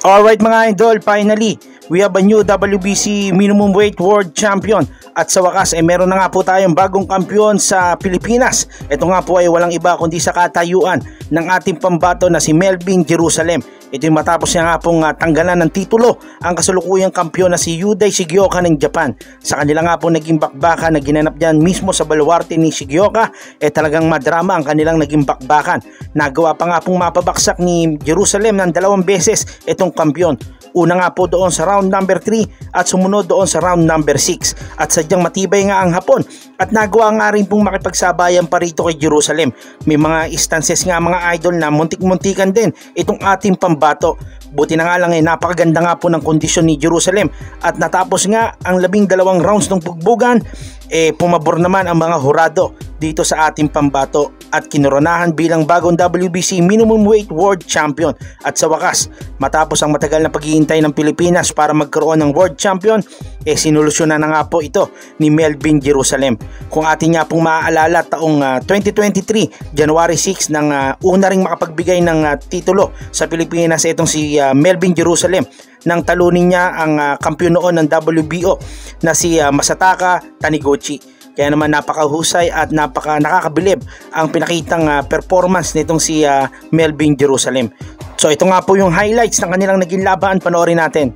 Alright mga idol, finally, we have a new WBC Minimum Weight World Champion. At sa wakas ay meron na nga po tayong bagong kampiyon sa Pilipinas. Ito nga po ay walang iba kundi sa katayuan ng ating pambato na si Melvin Jerusalem. Ito yung matapos niya nga pong tanggalan ng titulo ang kasalukuyang kampiyon na si Yudai Shigeoka ng Japan. Sa kanila nga po naging bakbakan na ginanap diyan mismo sa baluarte ni Shigeoka, talagang madrama ang kanilang naging bakbakan. Nagawa pa nga pong mapabaksak ni Jerusalem ng 2 beses itong kampiyon. Una nga po doon sa round number 3 at sumunod doon sa round number 6. At sadyang matibay nga ang Hapon at nagawa nga rin pong makipagsabayan pa rito kay Jerusalem. May mga instances nga mga idol na muntik-muntikan din itong ating pambato. Buti na nga lang napakaganda nga po ng kondisyon ni Jerusalem at natapos nga ang 12 rounds ng bugbugan. Pumabor naman ang mga hurado dito sa ating pambato at kinoronahan bilang bagong WBC Minimum Weight World Champion. At sa wakas, matapos ang matagal na paghihintay ng Pilipinas para magkaroon ng World Champion, sinolusyonan na nga po ito ni Melvin Jerusalem. Kung atin nga pong maaalala, taong 2023, January 6, nang una ring makapagbigay ng titulo sa Pilipinas itong si Melvin Jerusalem, nang talunin niya ang kampiyon noon ng WBO na si Masataka Taniguchi. Kaya naman napakahusay at nakakabilib ang pinakitang performance nitong si Melvin Jerusalem. So ito nga po yung highlights ng kanilang naging laban, panoorin natin.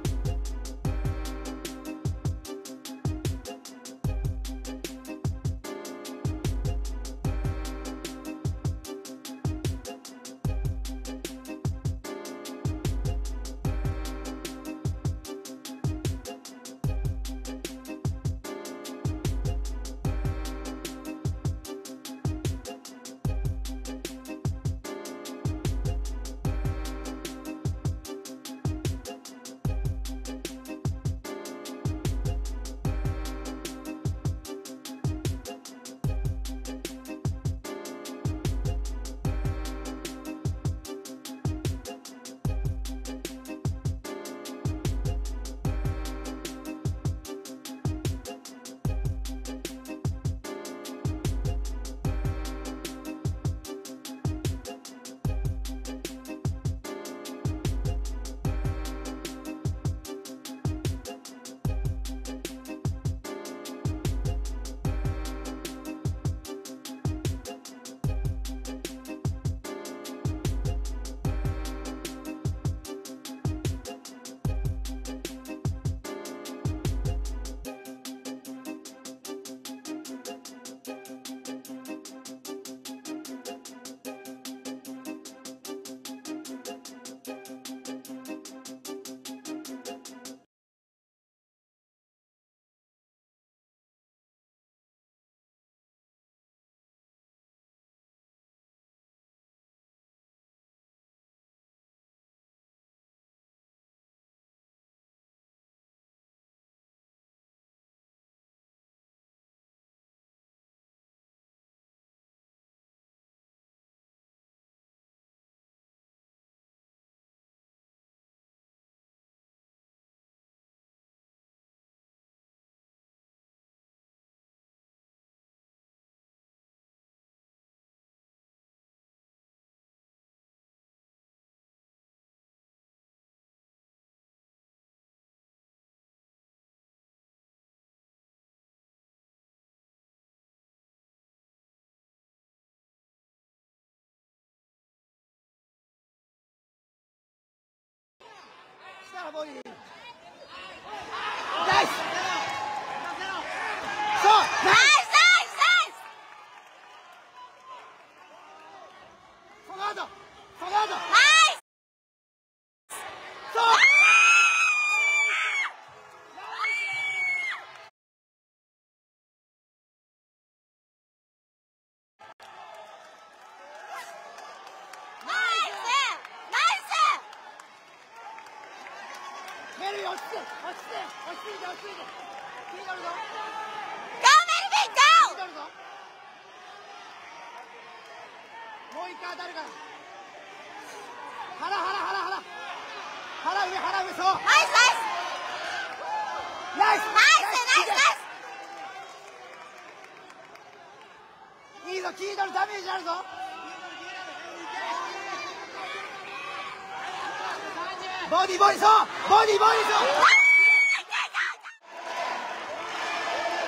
ボディボディそう、ボディボディそう。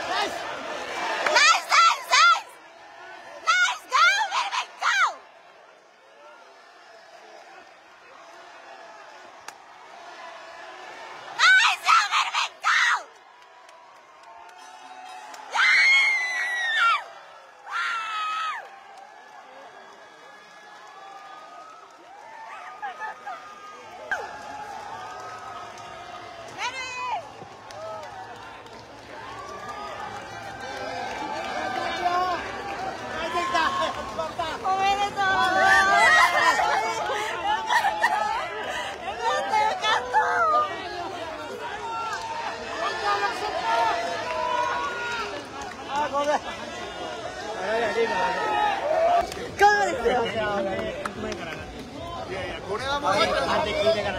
ナイス。おめでとう。あ、ごめん。そうですよ。これはもう聞いてから。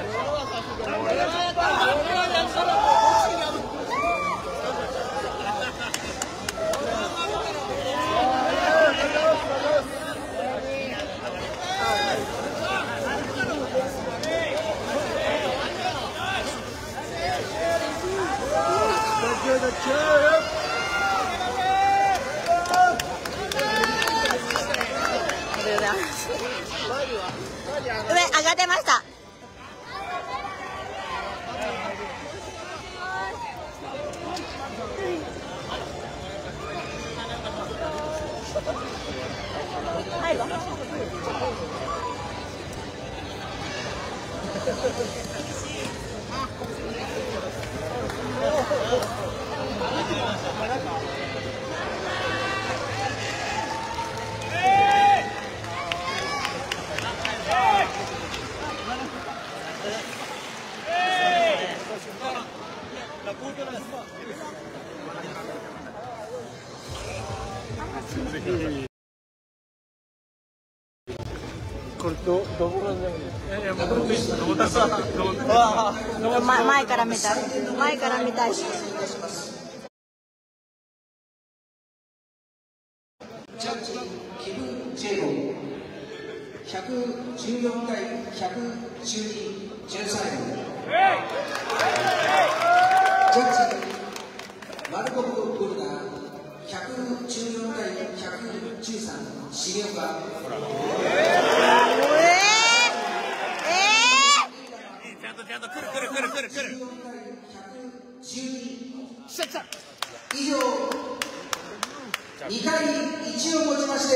上上がってました。はいわ。これどこなんだよ。前から見たい。前から見たいし。ジャッジキム・ジェイゴン114対112、13円。ジャッジマルコフ・ゴルダー114対113、重岡。以上2対1をもちまして